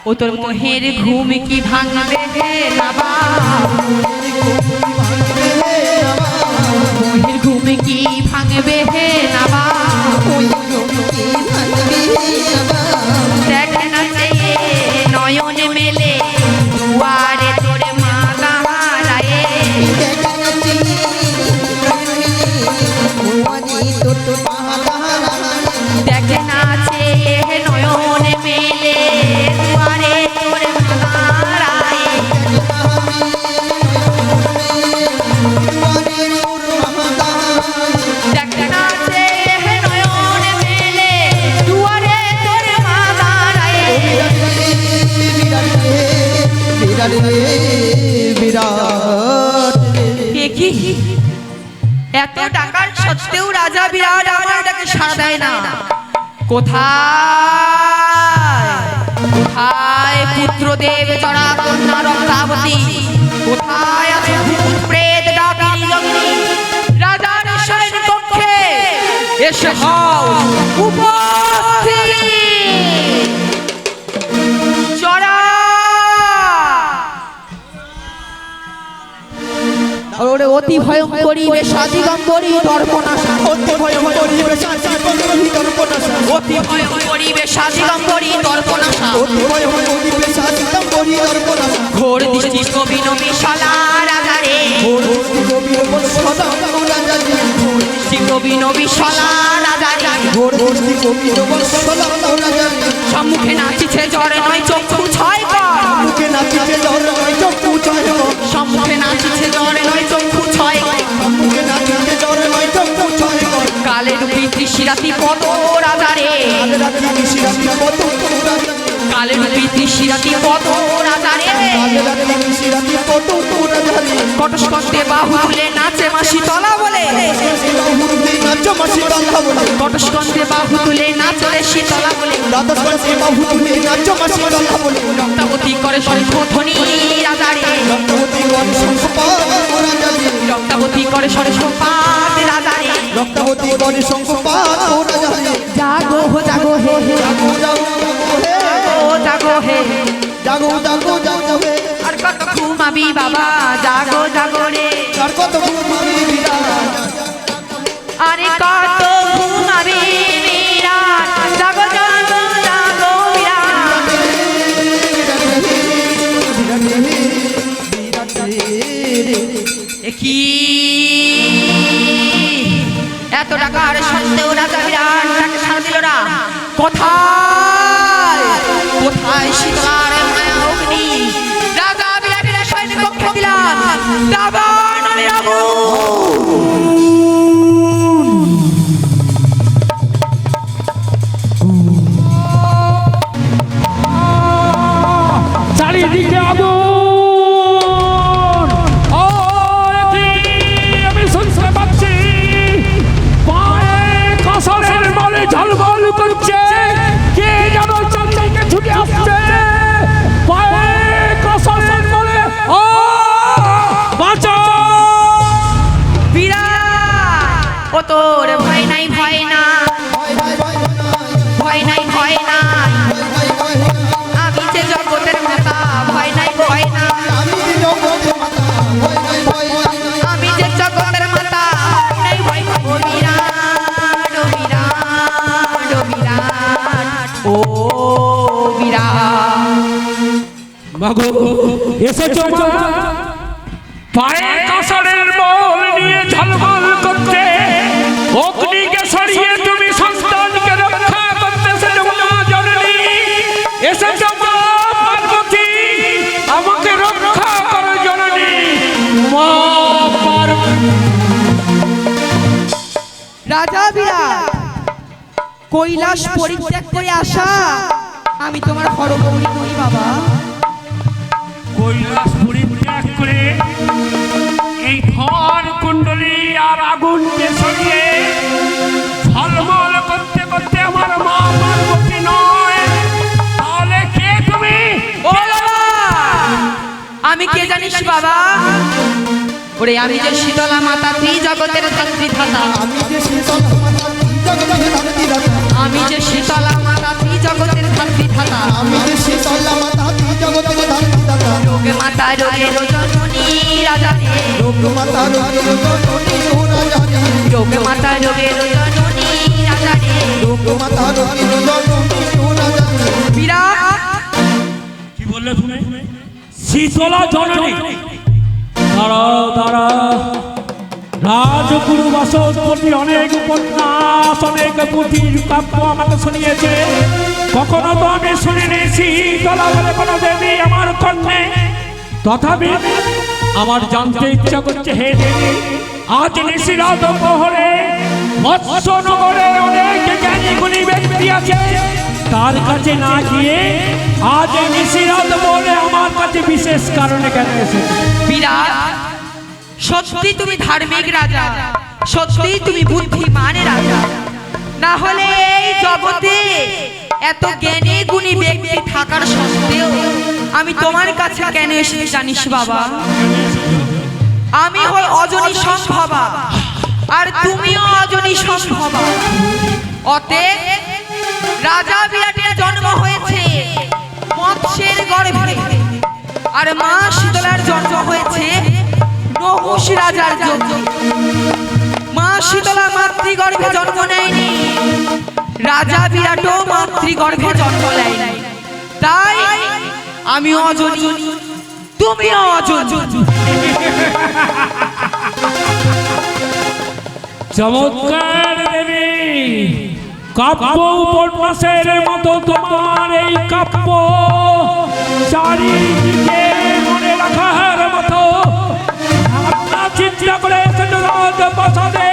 ও তোর মোহের ঘুম কি ভাঙবে হে বাবা, মোহের ঘুম কি ভাঙবে হে বাবা, দেখ না চেয়ে নয়ন মেলে দুয়ারে তোর মা দাঁড়ায়ে, দেখ না চেয়ে নয়ন মেলে দুয়ারে তোর মা দাঁড়ায়ে, দেখ না চেয়ে নয়ন মেলে দুয়ারে তোর মা দাঁড়ায়ে। এত টাকার সত্ত্বেও রাজা বিরাট আমার ডাকে সাড়া দেয় না। কোথায় কোথায় পুত্রদেব চড়া কন্যা রক্তাবতী, কোথায় আছে ভূত প্রেত ডাকিনী যোগিনী, রাজার শয়ন কক্ষে এসে হও উপস্থিত। চড়া ওরে অতি ভয়ঙ্করী বেশাদিগম্বরী দর্পণাশা, অতি ভয়ঙ্করী বেশাদিগম্বরী দর্পণাশা, অতি ভয়ঙ্করী বেশাদিগম্বরী দর্পণাশা, অতি ভয়ঙ্করী বেশাদিগম্বরী দর্পণাশা, ঘোর দৃষ্টি কবিন বিশালা রাজারে, ঘোর দৃষ্টি কবিন বিশালা রাজারে, ঘোর দৃষ্টি কবিন বিশালা রাজারে, ঘোর দৃষ্টি কবিন বিশালা রাজারে, সম্মুখে নাচিছে জ্বর নয় চক্ষু ছয় কর, সম্মুখে নাচিছে জ্বর নয় চক্ষু ছয় কর, সম্মুখে নাচিছে জ্বর নয় চক্ষু ছয় কর, সম্মুখে নাচিছে জ্বর নয় চক্ষু ছয় কর, কালে রূপী ত্রিশিরাতি পদ রাজারে, কালে রূপী ত্রিশিরাতি পদ রাজারে, কালে রূপী ত্রিশিরাতি পদ রাজারে, কালে রূপী ত্রিশিরাতি পদ রাজারে, কটস্কন্ধে বাহু তুলে নাচে মাসি তলা বলে, বাহু তুলে নাচে মাসি তলা বলে, কটস্কন্ধে বাহু তুলে নাচে শীতলা বলে, কটস্কন্ধে বাহু তুলে নাচে মাসি তলা বলে, রক্তাবতী করে শঙ্খধ্বনি রাজারে, রক্তাবতী করে শঙ্খপাত রাজারে, রক্তাবতী করে শঙ্খপাত রাজারে, রক্তাবতী করে শঙ্খপাত রাজারে, জাগো জাগো হে জাগো জাগো হে জাগো হে জাগো জাগো জাগো হে, আর কত ঘুমাবি বাবা জাগো জাগো রে, আর কত ঘুমাবি বিরাট, আরে কত ঘুমাবি বিরাট, জাগো জাগো জাগো বিরাট, কি এত টাকার সত্ত্বেও রাজা বিরাট তাকে ছাড় দিল না। কোথায় কোথায় শীতলার মায়া অগ্নি, রাজা বিরাটের সৈন্য পক্ষে দিলাম দাবান চারিদিকে আগুন, আমি শুনতে পাচ্ছি পায়ে কসরের বলে ঝলমল করছে, কে যেন চারদিকে ছুটে আসছে, পায়ে কসরের বলে ও বাঁচাও বিরাট, ও তোর ভয় নাই ভয় না, ভয় নাই ভয় না, আমি যে জগতের মাতা, ভয় নাই ভয় না, আমি যে জগতের মাতা, নাই ভয় ও বিরাট, ও বিরাট, ও বিরাট, ও বিরাট, মাগো এসেছো মা, পায়ে কসরের বল নিয়ে ঝলমল করতে, অগ্নিকে সরিয়ে তুমি সন্তানকে রক্ষা করতে এসেছো মা জননী, এসেছো মা পার্বতী, আমাকে রক্ষা করো জননী মা পার্বতী। রাজা বিরাট কৈলাস পরিত্যাগ করে আসা আমি তোমার হরগৌরী নই বাবা, কৈলাস পরিত্যাগ করে এই ধন কুণ্ডলী আর আগুনকে সরিয়ে ঝলমল করতে করতে আমার মা পার্বতী নয়, তাহলে কে তুমি? ও বাবা আমি কে জানিস বাবা, ওরে আমি যে শীতলা মাতা ত্রিজগতের ধাত্রী ধাতা, আমি যে শীতলা মাতা ত্রিজগতের ধাত্রী ধাতা, আমি যে শীতলা মাতা রোগের জননী রাজা রে লোকমাতা রোগের জননী ও রাজা রে লোকমাতা রোগের জননী রাজা রে লোকমাতা রোগের জননী ও রাজা রে বিরাট কি বললে তুমি? শীতলা জননী। দাঁড়াও দাঁড়াও, রাজগুরু বাসস্পতি অনেক উপন্যাস অনেক পুঁথির কাব্য আমাকে শুনিয়েছে, কখনো তো আমি শুনিনি শীতলা বলে কোনো দেবী আমার কন্যে। তথাপি আমার জানতে ইচ্ছা করছে, হে দেবী, আজ নিশিরাত প্রহরে মৎস্যনগরে অনেক জ্ঞানী গুণী ব্যক্তি আছে, তার কাছে না গিয়ে আজ নিশিরাত বলে আমার কাছে বিশেষ কারণে কেন এসেছে? বিরাট, সত্যি তুমি ধার্মিক রাজা, সত্যি তুমি বুদ্ধিমান রাজা, না হলে এই জগতে এত জ্ঞানী গুণী ব্যক্তি থাকার সত্ত্বেও আমি তোমার কাছে কেন এসেছি জানিস বাবা? আমি হই অজনী সম্ভবা, আর তুমিও অজনী সম্ভবা। অতএব রাজা বিরাটের জন্ম হয়েছে মৎস্যের গর্ভে, আর মা শীতলার জন্ম হয়েছে নহুষ রাজার যজ্ঞে। মা শীতলা মাতৃগর্ভে জন্ম নেয়নি, রাজা বিরাটও মাতৃগর্ভে জন্ম নেয়নি, তাই আমি অজনী, তুমিও অজনী। চমৎকার দেবী, কাব্য উপন্যাসের মতো তোমার এই কাব্য চারিদিকে মনে রাখার মতো ভাবনা চিন্তা করে বসাতে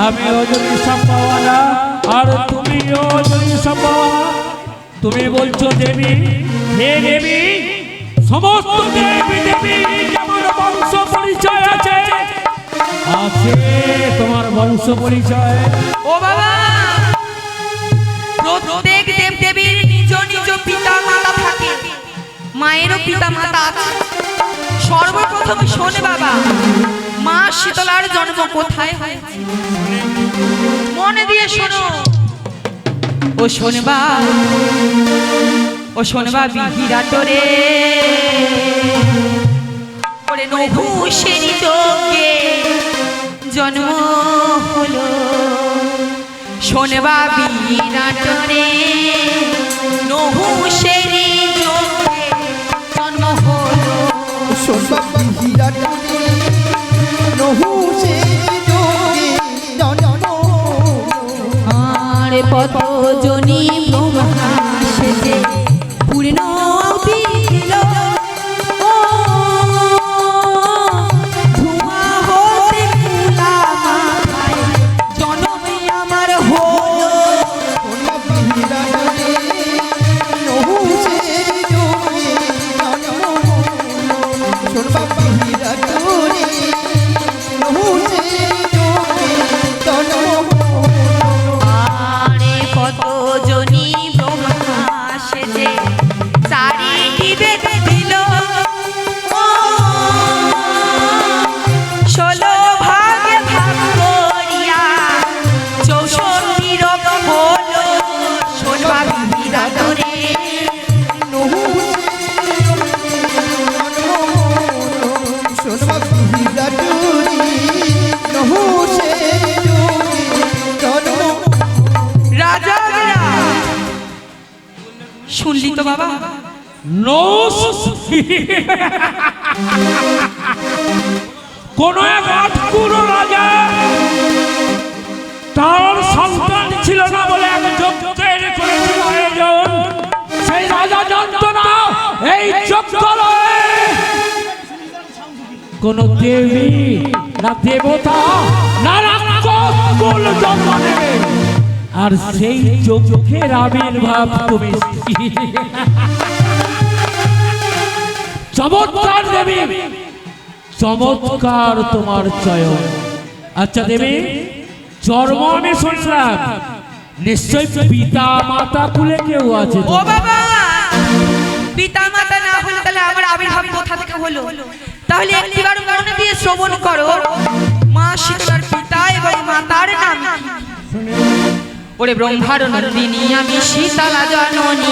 আমি অজনী সম্ভাবনা আর তুমিও অজনী সম্ভাবনা। তুমি বলছো দেবী, হে দেবী, সমস্ত দেবী দেবী যেমন বংশ পরিচয় আছে, আছে তোমার বংশ পরিচয়। ও বাবা, প্রত্যেক দেব দেবীর নিজ নিজ পিতা মাতা থাকে, মায়েরও পিতা মাতা আছে। সর্বপ্রথম শোনে বাবা, মা শীতলার জন্ম কোথায় হয়েছে? মনে দিয়ে শোনো। ও শোনবা, ও শোনবা বিহিরাটরে ওরে নহুষের যজ্ঞে জন্ম হলো। শোনবা বিরাটরে নহুষের যজ্ঞে জন্ম হলো। শোনবা বিরাটরে নহুষের যজ্ঞে জন্ম হলো। আর পতজনী ব্রহ্মা সেজে পূর্ণ আহুতি দিল, ও ধোঁয়া হতে মূলা মাথায় জনমে আমার হলো। শোনবা বিরাটরে নহুষের যজ্ঞে জন্ম হলো। শোনবা বিরাটরে নহুষের যজ্ঞে জন্ম হলো। আরে পতজনী ব্রহ্মা সেজে চারিটি বেদ দিল, ও 16 ভাগে ভাগ করিয়া 64 রকম হলো। শোনবা বিরাটরে শোনবা বিরাটরে নহুষের যজ্ঞে জন্ম রাজা বিরাট। শুনলি তো বাবা? কোন এক আটকুড়ো রাজা, তার সন্তান ছিল না বলে এক যজ্ঞের করেছিল আয়োজন। সেই রাজা জানতো না এই যজ্ঞালয়ে কোন দেবী না দেবতা না রাক্ষস কুল জন্ম নেবে, আর সেই যজ্ঞের আবির্ভাব তুমি। চমৎকার দেবী, চমৎকার তোমার চয়ন। আচ্ছা দেবী, জন্ম আমি শুনলাম, নিশ্চয় পিতা মাতা কুলে কেউ আছে? ও বাবা, পিতা মাতা না হলে তাহলে আমার আবির্ভাব কোথা থেকে হলো? তাহলে একটিবার মনে দিয়ে শ্রবণ করো, মা শীতলার পিতা এবং মাতার নাম কি? ওরে ব্রহ্মার নন্দিনী আমি শীতলা জননী,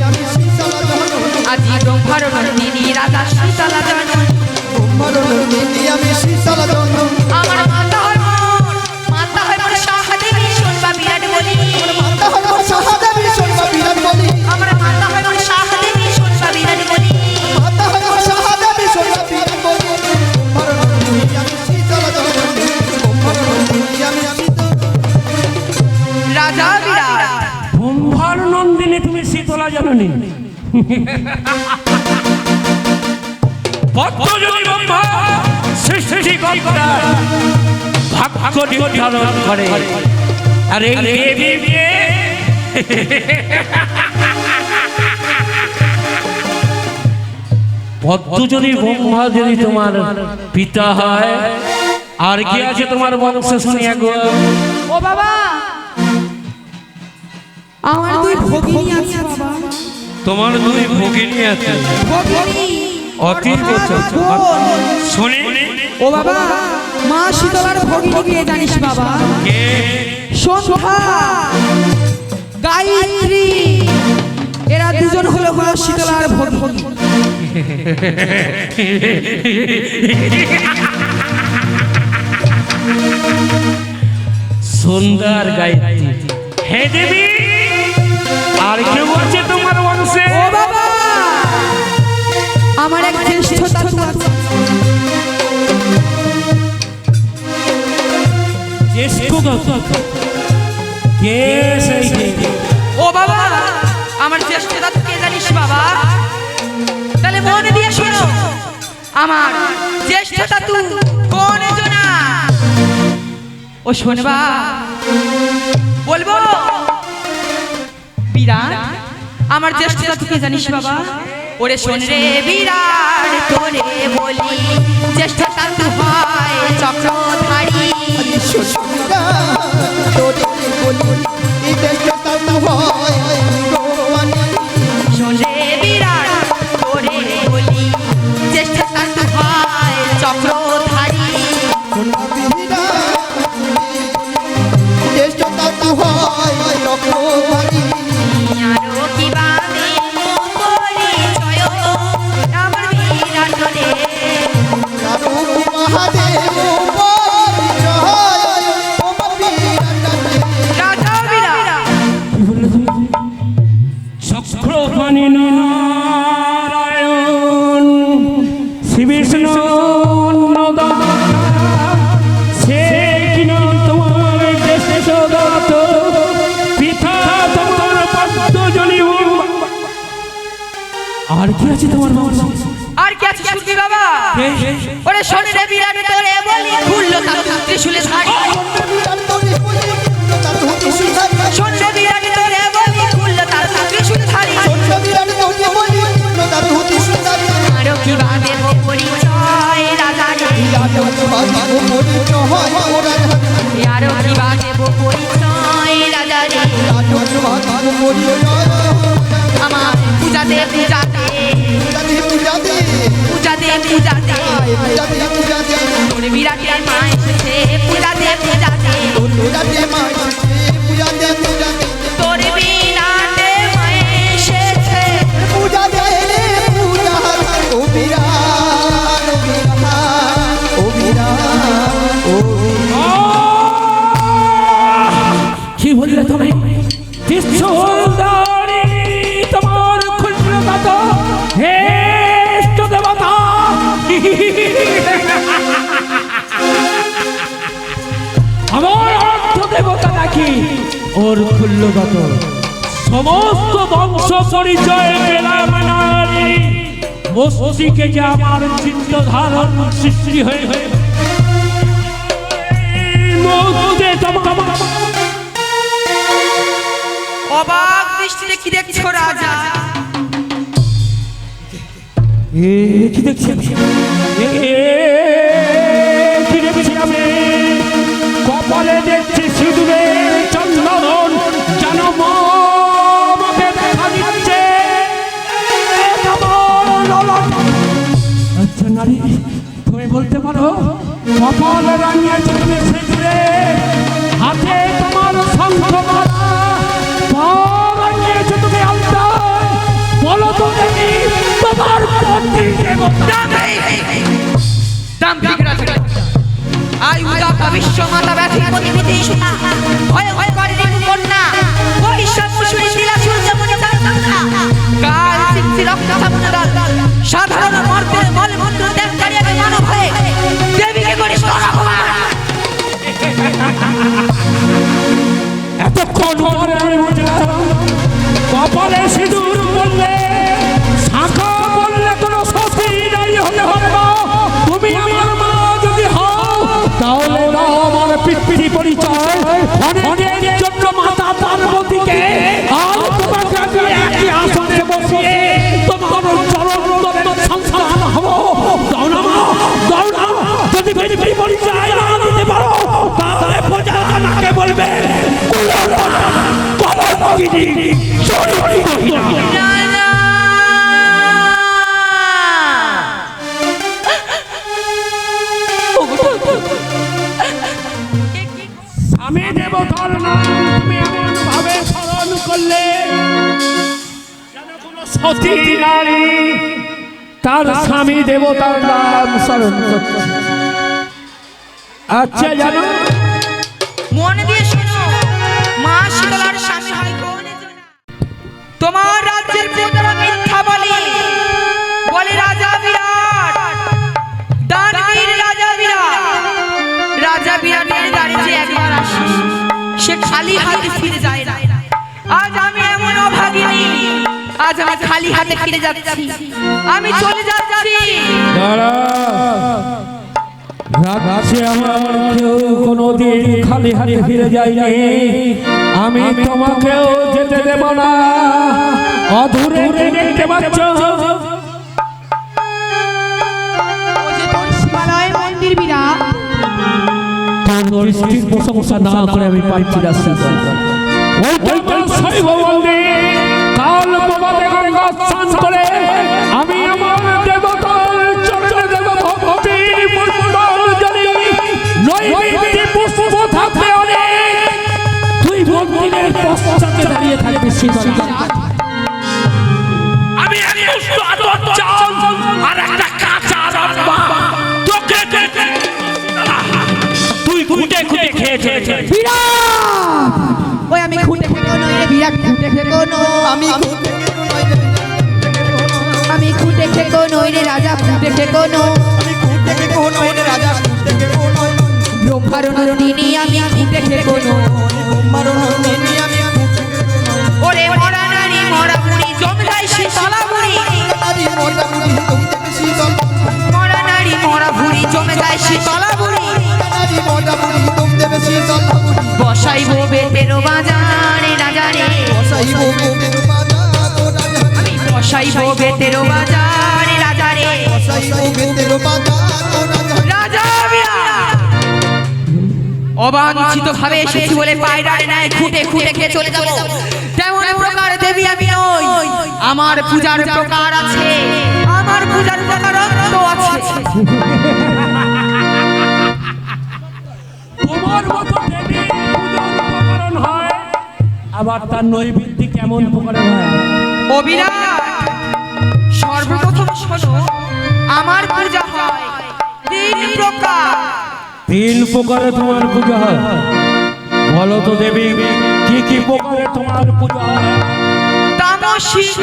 আমি শীতলা জননী। আজি ব্রহ্মা কুম্ভার নন্দিনী রাজা শীতলা জননী কুম্ভার নন্দিনী আমি শীতলা জননী আমার মাতা হয় মোর সাহাদেবী শুনবা বিরাট বলি মাতা হয় মোর সাহাদেবী শুনবা বিরাট বলি আমার মাতা হয় মোর সাহাদেবী শুনবা বিরাট বলি মাতা হয় মোর সাহাদেবী শুনবা বিরাট বলি কুম্ভার নন্দিনী আমি শীতলা জননী কুম্ভার নন্দিনী আমি রাজা বিরাট কুম্ভার নন্দিনী তুমি শীতলা জননী পদ্মজনী ব্রহ্মা সৃষ্টি কর্তা ভাগ্য নির্ধারণ করে আর এই দেবী কে পদ্মজনী ব্রহ্মা যদি তোমার পিতা হয় আর কি আছে তোমার বংশ শুনিয়া গো ও বাবা আমার দুই ভগিনী আছে বাবা তোমার দুই ভগিনী আছে ভগিনী অতি শুনি ও বাবা মা শীতলার ভগিনী কে জানিস বাবা কে সন্ধ্যা গায়ত্রী এরা দুজন হলো মা শীতলার ভগিনী সুন্দর গায়ত্রী হে দেবী আর কেউ আছে তোমার বংশে ও বাবা আমার এক জ্যেষ্ঠ দাদু আছে কে সেই ও বাবা আমার জ্যেষ্ঠ দাদু কে জানিস বাবা তাহলে মন দিয়ে শোনো আমার জ্যেষ্ঠ দাদু কোন জনা ও শুনবা বলবো বিরাট আমার জ্যেষ্ঠ দাদু কে জানিস বাবা ওরে শোন রে বিরাট তোরে বলি জ্যেষ্ঠ দাদু হয় চক্রধারী শোনা তোরে বলি এই দেশটা তো হয় গোয়ানি শোন রে বিরাট তোরে বলি জ্যেষ্ঠ দাদু হয় চক্রধারী শোনা বিনা দেশটা তো হয় রকমারি আরো কি বাদে পরিচয় আমার বিরাট রে কারো মহাদেব পরিচয় ও বিরাট রাজা বিরাট চক্রপাণি নারায়ণ শ্রী বিষ্ণু সে কিনা তোমার দেশে সদাত পিতা তোমার পদ্মজনী আর কি আছে তোমার বংশ আর কি আছে শুনবি বাবা ওরে শোন রে বিরাট তোরে বলি খুললো তার ত্রিশূলে শাড়ি শোন রে বিরাট তোরে বলি খুললো তার ত্রিশূলে শাড়ি আরো কি বাদে পরিচয় রাজা রে আরো কি বাদে পরিচয় রাজা রে আমার পূজাতে তোর বিরাটের মা এসেছে পূজাতে তোর বিরাটের মা এসেছে কি বললে তুমি সুন্দরী তোমার খুলনাত হে ইষ্ট দেবতা আমার অর্থ দেবতা নাকি ওর খুল্লগত সমস্ত বংশ পরিচয় পেলাম নারী মস্তিকে যে আমার চিত্ত ধারণ সৃষ্টি হয়ে অবাক দৃষ্টিতে কি দেখছো রাজা কি দেখছি কি দেখছি আমি কপালে দেখছি সিঁদুরের চন্দন যেন মাকে দেখা দিচ্ছে আচ্ছা নারী তুমি বলতে পারো কপালে রাঙিয়েছে তুমি সিঁদুরে হাতে তোমার শঙ্খ মালা পা রাঙিয়েছে তুমি আলতা বলো তো দেখি তোমার দাম্ভিক রাজা আয় উদাকা বিশ্ব মাতা ব্যথি প্রতিপতি শোনা ভয় ভয় করে রিপু কন্যা বৈশাখ মুশুরি শিলা সূর্য মনে চাঁদা কাল চিত্তি রক্ত সামুদল সাধারণ মর্তের বল মন্ত্র ত্যাগ করিয়াকে মানব হয়ে দেবীকে করিস তোরা ভগবান। এতক্ষণ পরে আমি বুঝলাম কপালে সিঁদুর বললে শাখা বললে কোনো সতী নারী হতে হবে না। তুমি আমার মা যদি হও তাহলে দাও আমার পিতৃ পরিচয়। অনেকের জন্য মাতা পার্বতীকে আর তোমাকে আমি একই আসনে বসিয়ে তোমার চরণ দত্ত সন্তান হব। দাও না মা, দাও না। যদি পিতৃ পরিচয় না দিতে পারো তাহলে প্রজাকে বলবে আমি দেবতার নাম তুমি এমন ভাবে স্মরণ করলে যেন কোনো সতী নারী তার স্বামী দেবতার নাম স্মরণ করছে। আচ্ছা জানো মন দিয়ে শোনো, মা শীতলার স্বামী হয় কোনে জনা? তোমার রাজ্যের প্রজারা মিথ্যা বলে বলে রাজা বিরাট, দানবীর রাজা বিরাট। রাজা বিরাটের দ্বারে যে একবার আসে সে খালি হাতে ফিরে যায় না। আজ আমি এমন অভাগিনী, আজ আমি খালি হাতে ফিরে যাচ্ছি, আমি চলে যাচ্ছি। রাজ্যে আমার কেউ কোনোদিন খালি হাতে ফিরে যায়নি। আমি তোমাকেও যেতে দেব না। অধুরে দেখতে পাচ্ছ শিবালয় মন্দির বিরাট, তোর দৃষ্টির প্রশংসা না করে আমি পাচ্ছি না। ওই তোমার শৈব মন্দির কাল প্রভাতে গঙ্গা স্নান করে আমি আমার দেবতার চরণে দেব ভক্তি পুষ্পাঞ্জলি। নৈবেদ্যে পুষ্প থাকবে অনেক, তুই মন্দিরের পশ্চাতে দাঁড়িয়ে থাকবি শীতলা। আমি এক পুষ্প আদর চাল আর একটা কাঁচা রাম্বা তোকে তুই খুঁটে খুঁটে খেয়েছে। ওই আমি খুঁটে খেকো নই রে বিরাট, খুঁটে খেকো নই, আমি আমি খুঁটে খেকো নই রে রাজা, খুঁটে খেকো নই, থেকে কোন হইলে রাজা থেকে কোন হইলে ব্রহ্মার নন্দিনী আমি খুঁটে খেকো নই। মারণ নেনি আমি ওরে মরা নারী মরা বুড়ি জমলাই শীতলা বুড়ি, নারী মোটা মুড়ি তুমি শীতল, মরা নারী মরা বুড়ি জমে যায় শীতলা বুড়ি। নারী মোটা মুড়ি তুমি দেবে শীতল, বসাইবো বেতেরো বাজারে রাজা রে, বসাইবো বেতের বাজার ও রাজা, আমি বসাইবো বেতেরো বাজারে রাজা রে, বসাইবো বেতের বাজার ও রাজা। রাজা বিরাট অবাঞ্ছিত ভাবে এসেছি বলে পায়রার ন্যায় খুঁটে খুঁটে খেয়ে চলে যাব, তেমন প্রকার দেবী আমি নই। আমার পূজার প্রকার আছে, আমার পূজার প্রকার আছে। তোমার মতো দেবী পূজার উপকরণ হয়, আবার তার নৈবেদ্য কেমন উপকরণ হয়? ও বিরাট, সর্বপ্রথম শোনো, আমার পূজা হয় 3 প্রকার। 3 প্রকারে তোমার পূজা হয়? বলো তো দেবী কি কি প্রকারে তোমার পূজা হয়? তামসিক,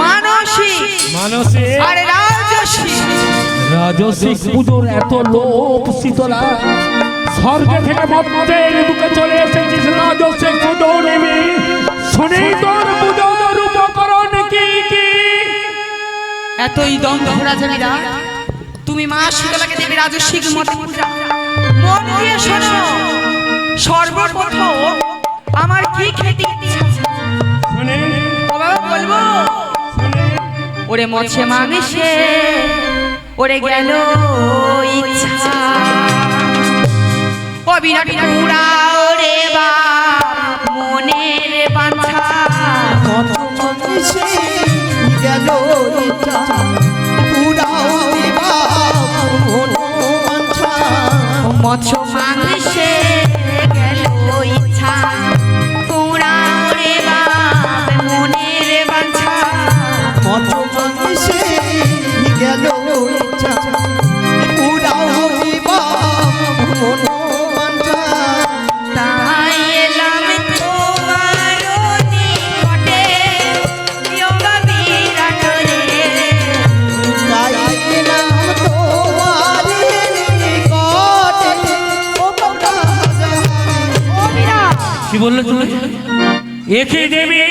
মানসিক, মানসিক আর রাজসিক। রাজসিক পুজোর এত লোক শীতলা, স্বর্গ থেকে মর্তের বুকে চলে এসেছিস রাজসিক পুজো নেবে। শুনেই তোর পুজোর উপকরণ কি কি? এতই দ্বন্দ্ব রাজা বিরাট, তুমি মা শীতলাকে দেবী রাজসিক মতে পূজা। মন দিয়ে শোনো, সর্বপ্রথম আমার কি খেতে ইচ্ছা আছে? শুনে ও বাবা বলবো, ওরে মছে মাংসে ওরে গেল ইচ্ছা, ও বিরাট পুরা ওরে বাপ মনের বাঞ্ছা। সে গেল ইচ্ছা পুরাও বাপ মন বাঞ্ছা, মৎস্য মাংসে গেল ইচ্ছা, পুরা ওরে বাপ মনের বাঞ্ছা। মত সে কি বললে তুমি? একই দেবী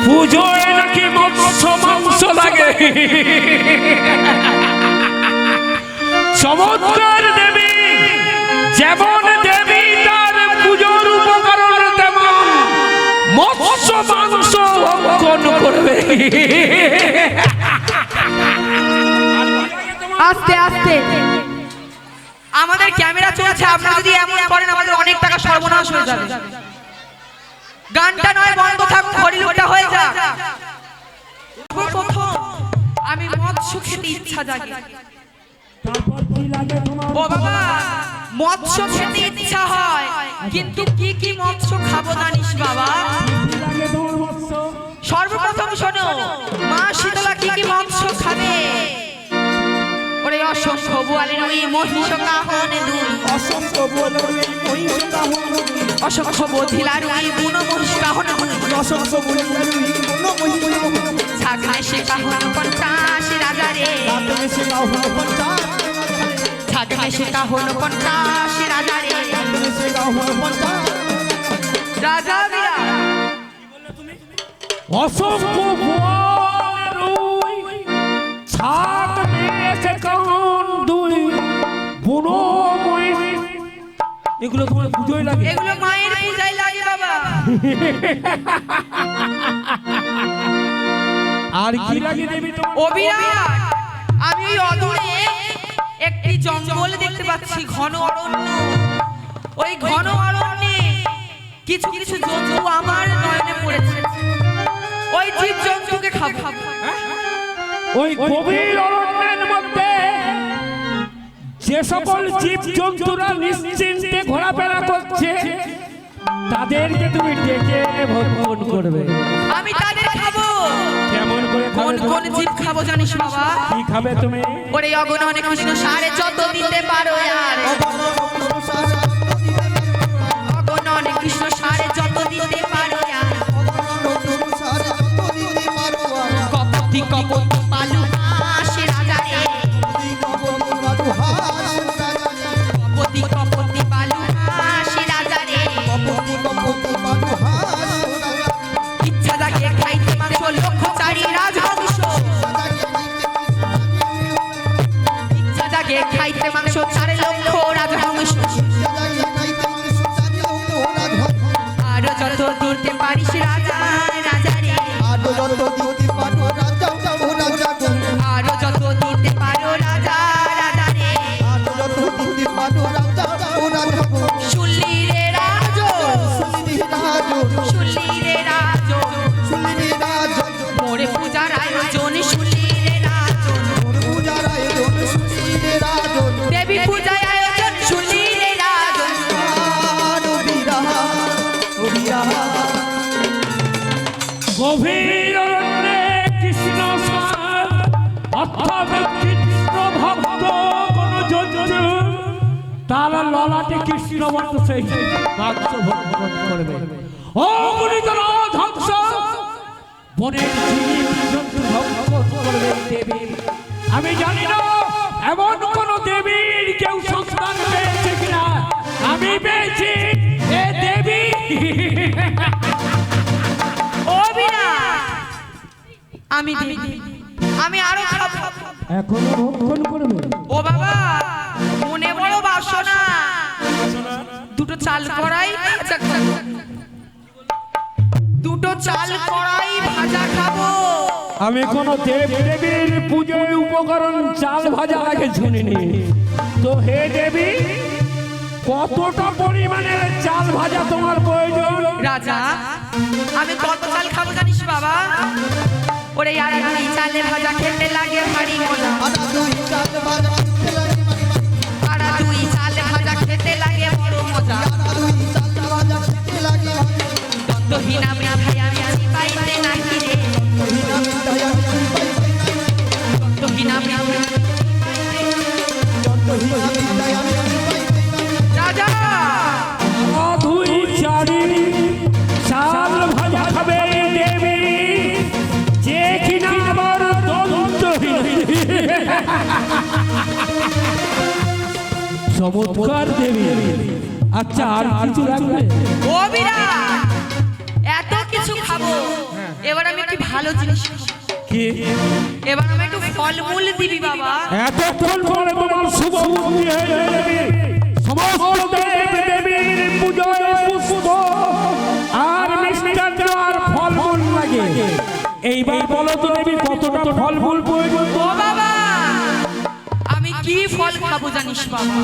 পুজোয় নাকি মৎস্য মাংস লাগে। চমৎকার দেবী, যেমন দেবী তার পুজোর উপকরণ তেমন মৎস্য মাংস ভক্ষণ করবে। আস্তে আস্তে আমাদের ক্যামেরা চলছে, আপনারা যদি এমন করেন আমাদের অনেক টাকা সর্বনাশ হয়ে যাবে। গানটা নয় বন্ধ থাকুক, হরিলুটটা হয়ে যাক। প্রথম আমি মৎস্য খেতে ইচ্ছা জাগে। তারপর কি লাগে তোমার? ও বাবা, মৎস্য খেতে ইচ্ছা হয়, কিন্তু কি কি মৎস্য খাবো জানিস বাবা? কি লাগে তোমার মৎস্য? সর্বপ্রথম শোনো, মা শীতলা কি কি মৎস্য খাবে? ওরে অসংখ্য বোয়ালের ওই মহিষ কাহন দুল, অসংখ্য বলবে মহিষ কাহন দুল, অসংখ্য বধিলার ওই বুনো মহিষ কাহন দুল, অসংখ্য বলবে কোনো মহিষ কাহন দুল, ছাগলে সে কাহন 50 রাজা রে, রাতে সে কাহন 50, ছাগলে সে কাহন 50 রাজা রে, রাতে সে কাহন 50, রাজা বিরা অসংখ্য বোয়ালের ওই ছাগ মেয়েছে কাহন দুই, বুনো মহিষ, এগুলো তোমার পুজোয় লাগে? এগুলো মায়ের পূজায় লাগে বাবা। আর কি লাগে দেবী তোমার? ও বিরাট, আমি ওই অদূরে একটি জঙ্গল দেখতে পাচ্ছি, ঘন অরণ্য। ওই ঘন অরণ্যে কিছু কিছু জন্তু আমার নয়নে পড়েছে, ওই জীব জন্তুকে খাবো। ওই গভীর অরণ্যের মধ্যে যে সকল জীব জন্তুরা নিশ্চিন্তে ঘোরাফেরা করছে তাদেরকে তুমি ডেকে এনে ভক্ষণ করবে। আমি তাদের খাবো। কেমন করে কোন খাবে? কোন জীব খাবো জানিস বাবা? কি খাবে তুমি? ওরে অগণনে কৃষ্ণ সারে যত দিতে পারো আর, অগণনে কৃষ্ণ সারে যত দিতে পারো আর, কপতি কপতি পালু হাসে রাজা রে, কপতি কপতি পালু হাসে রাজা রে, ইচ্ছা জাগে খাইতে মাংস লক্ষ চারি রাজহংস, ইচ্ছা জাগে খাইতে মাংস 4 লক্ষ রাজহংস, আর যত দিতে পারিস রাজা রাজা রে, আর যত দিতে পারো রাজা রাজা রে, শুনলি রে রাজ, শুনলি রে রাজ, মোরে পূজার আয়োজন শুনলি রে রাজ, দেবী পূজায় আয়োজন শুনলি রে রাজ, গভীর অরণ্যে কৃষ্ণ সার অর্থাৎ কৃষ্ণ ভক্ত কোন জন্তু তার ললাটে কৃষ্ণ বর্ত সেই বাক্স ভক্ষণ করবে। ও গুণিত ধ্বংস, বনের জীব জন্তু ভক্ষণ করবে দেবী। আমি জানি না এমন কোন দেবীর কেউ সন্তান পেয়েছে কিনা, আমি পেয়েছি এ দেবী। ও বিরাট, আমি দেবী, আমি আরো খাবো। এখনো ভক্ষণ করবে? ও বাবা, মনে বড় বাসনা, দুটো চাল কড়াই, দুটো চাল কড়াই ভাজা খাবো। আমি কোন দেব দেবীর পুজোয় উপকরণ চাল ভাজা আগে শুনিনি। তো হে দেবী, কতটা পরিমাণের চাল ভাজা তোমার প্রয়োজন? রাজা, আমি কত চাল খাবো জানিস বাবা? ওরে আর দুই চালে ভাজা খেতে লাগে ভারী মজা, আর দুই চালে ভাজা খেতে লাগে বড় মজা, দ্বন্দ্বহীন আমি ভাই আমি আছি পাইতে নাকি রে, দ্বন্দ্বহীন আমি রাজা, দুই চারি চাল ভাজা খাবে দেবী, যে কিনা আমার দ্বন্দ্বহীন। চমৎকার দেবী, আচ্ছা আর কিছু লাগবে? ও বিরাট, এত কিছু খাবো, এবার আমি একটু ভালো জিনিস খাবো। কি? এবার আমি একটু ফলমূল দিবি বাবা। এতক্ষণ পরে তোমার শুভ বুদ্ধি হয়ে যাবে। সমস্ত দেবীর পূজায় পুষ্প আর মিষ্টান্ন আর ফলমূল লাগে। এইবার বলো তো দেবী কতটা ফলমূল প্রয়োজন? ও বাবা, আমি কি ফল খাবো জানিস বাবা?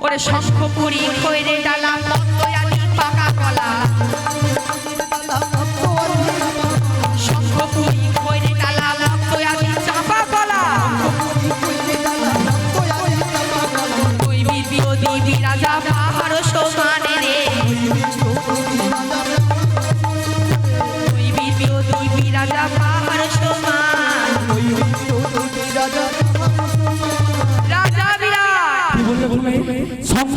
ওরে শঙ্খ পুরি খৈরে ডালা মন্দয়ালি পাকা কলা। শঙ্খ পুরি খৈরে ডালা মন্দয়ালি চাপা কলা। ওই বিদ্যো দিবি রাজা পাহাড় সমানে রে। ওই বিদ্যো দিবি রাজা পাহাড় সমান। রাজা বিরাট কি বললে? শঙ্খ